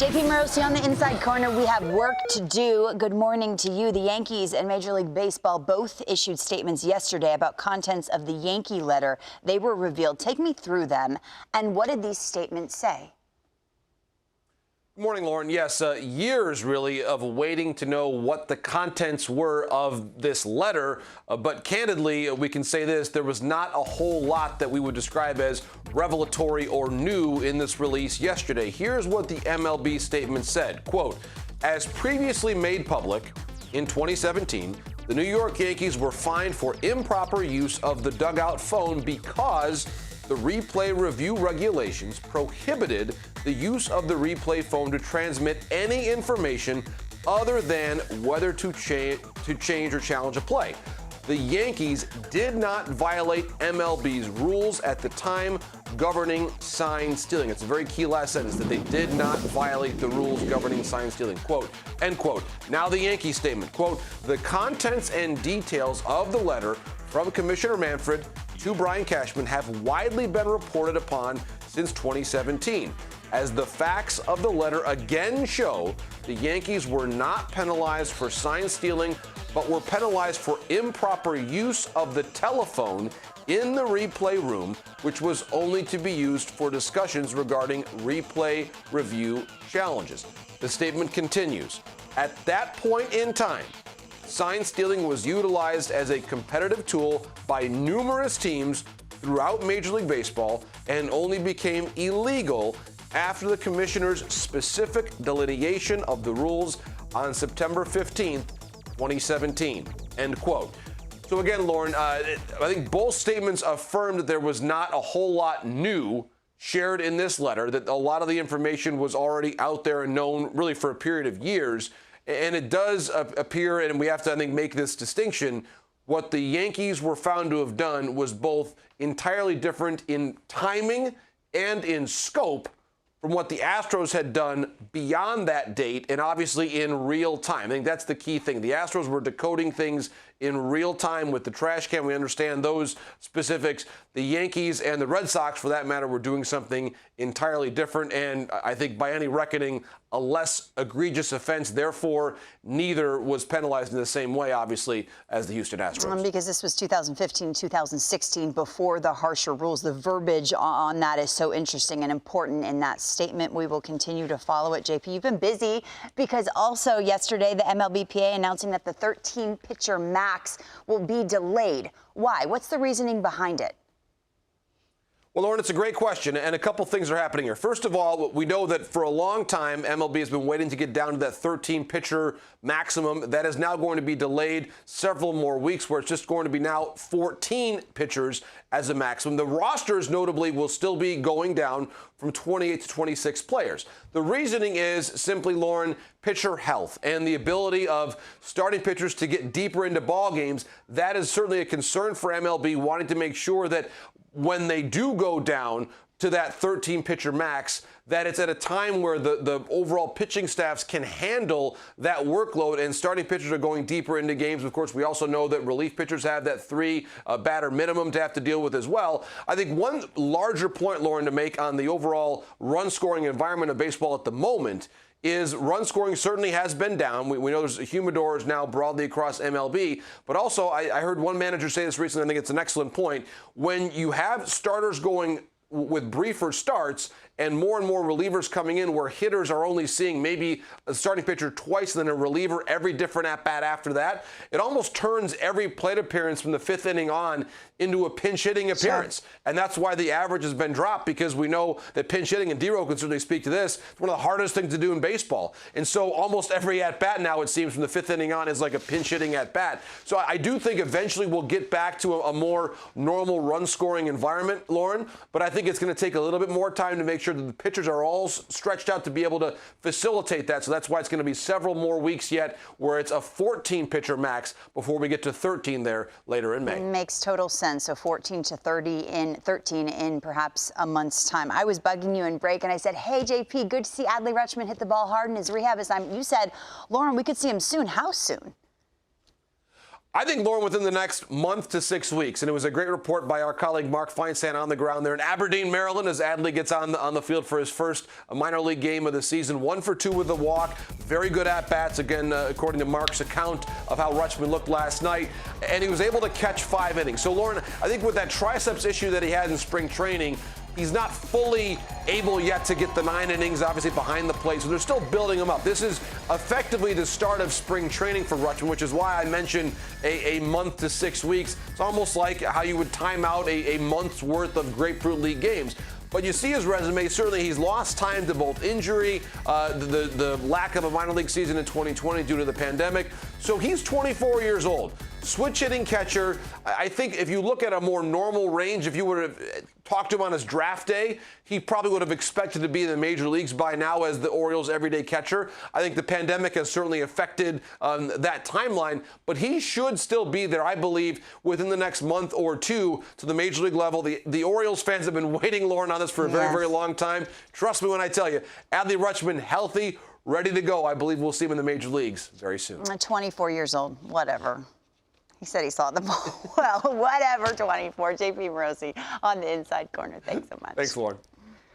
JP Morosi on the Inside Corner. We have work to do. Good morning to you. The Yankees and Major League Baseball both issued statements yesterday about contents of the Yankee letter. They were revealed. Take me through them. And what did these statements say? Good morning, Lauren. Yes, years really of waiting to know what the contents were of this letter. But candidly, we can say this, there was not a whole lot that we would describe as revelatory or new in this release yesterday. Here's what the MLB statement said, quote, as previously made public in 2017, the New York Yankees were fined for improper use of the dugout phone because the replay review regulations prohibited the use of the replay phone to transmit any information other than whether to change or challenge a play. The Yankees did not violate MLB's rules at the time governing sign stealing. It's a very key last sentence, that they did not violate the rules governing sign stealing, quote, end quote. Now the Yankee statement, quote, the contents and details of the letter from Commissioner Manfred to Brian Cashman have widely been reported upon since 2017. As the facts of the letter again show, the Yankees were not penalized for sign stealing, but were penalized for improper use of the telephone in the replay room, which was only to be used for discussions regarding replay review challenges. The statement continues. At that point in time, sign stealing was utilized as a competitive tool by numerous teams throughout Major League Baseball and only became illegal after the commissioner's specific delineation of the rules on September 15th, 2017, end quote. So again, Lauren, I think both statements affirmed that there was not a whole lot new shared in this letter, that a lot of the information was already out there and known really for a period of years. And it does appear, and we have to, I think, make this distinction, what the Yankees were found to have done was both entirely different in timing and in scope from what the Astros had done beyond that date, and obviously in real time. I think that's the key thing. The Astros were decoding things in real time with the trash can. We understand those specifics. The Yankees and the Red Sox, for that matter, were doing something entirely different, and I think by any reckoning, a less egregious offense. Therefore, neither was penalized in the same way, obviously, as the Houston Astros. Because this was 2015, 2016, before the harsher rules. The verbiage on that is so interesting and important in that statement. We will continue to follow it. JP, you've been busy because also yesterday the MLBPA announcing that the 13-pitcher max will be delayed. Why? What's the reasoning behind it? Well, Lauren, it's a great question, and a couple things are happening here. First of all, we know that for a long time, MLB has been waiting to get down to that 13-pitcher maximum. That is now going to be delayed several more weeks, where it's just going to be now 14 pitchers as a maximum. The rosters, notably, will still be going down from 28 to 26 players. The reasoning is simply, Lauren, pitcher health and the ability of starting pitchers to get deeper into ball games. That is certainly a concern for MLB, wanting to make sure that when they do go down to that 13-pitcher max, that it's at a time where the overall pitching staffs can handle that workload, and starting pitchers are going deeper into games. Of course, we also know that relief pitchers have that 3-batter minimum to have to deal with as well. I think one larger point, Lauren, to make on the overall run-scoring environment of baseball at the moment is run scoring certainly has been down. We know there's humidors now broadly across MLB, but also I heard one manager say this recently. I think it's an excellent point. When you have starters going with briefer starts and more relievers coming in, where hitters are only seeing maybe a starting pitcher twice and then a reliever every different at-bat after that, it almost turns every plate appearance from the fifth inning on into a pinch hitting appearance. Sure. And that's why the average has been dropped, because we know that pinch hitting, and D-Row can certainly speak to this, it's one of the hardest things to do in baseball. And so almost every at-bat now, it seems, from the fifth inning on is like a pinch hitting at-bat. So I do think eventually we'll get back to a more normal run-scoring environment, Lauren, but I think it's going to take a little bit more time to make sure that the pitchers are all stretched out to be able to facilitate that. So that's why it's going to be several more weeks yet, where it's a 14-pitcher max before we get to 13 there later in May. It makes total sense. So 14 to 13 in perhaps a month's time. I was bugging you in break, and I said, hey, JP, good to see Adley Rutschman hit the ball hard in his rehab assignment. You said, Lauren, we could see him soon. How soon? I think, Lauren, within the next month to 6 weeks, and it was a great report by our colleague Mark Feinsand on the ground there in Aberdeen, Maryland, as Adley gets on the field for his first minor league game of the season. 1 for 2 with a walk. Very good at-bats, again, according to Mark's account of how Rutschman looked last night. And he was able to catch 5 innings. So, Lauren, I think with that triceps issue that he had in spring training, he's not fully able yet to get the 9 innings, obviously, behind the plate. So they're still building him up. This is effectively the start of spring training for Rutschman, which is why I mentioned a month to 6 weeks. It's almost like how you would time out a month's worth of Grapefruit League games. But you see his resume. Certainly, he's lost time to both injury, the lack of a minor league season in 2020 due to the pandemic. So he's 24 years old. Switch hitting catcher. I think if you look at a more normal range, if you would have talked to him on his draft day, he probably would have expected to be in the major leagues by now as the Orioles' everyday catcher. I think the pandemic has certainly affected that timeline, but he should still be there, I believe, within the next month or two to the major league level. The Orioles fans have been waiting, Lauren, on this for a very, very long time. Trust me when I tell you, Adley Rutschman, healthy, ready to go. I believe we'll see him in the major leagues very soon. 24 years old, whatever. He said he saw the ball. Well, whatever, 24. JP Morosi on the Inside Corner. Thanks so much. Thanks, Lauren.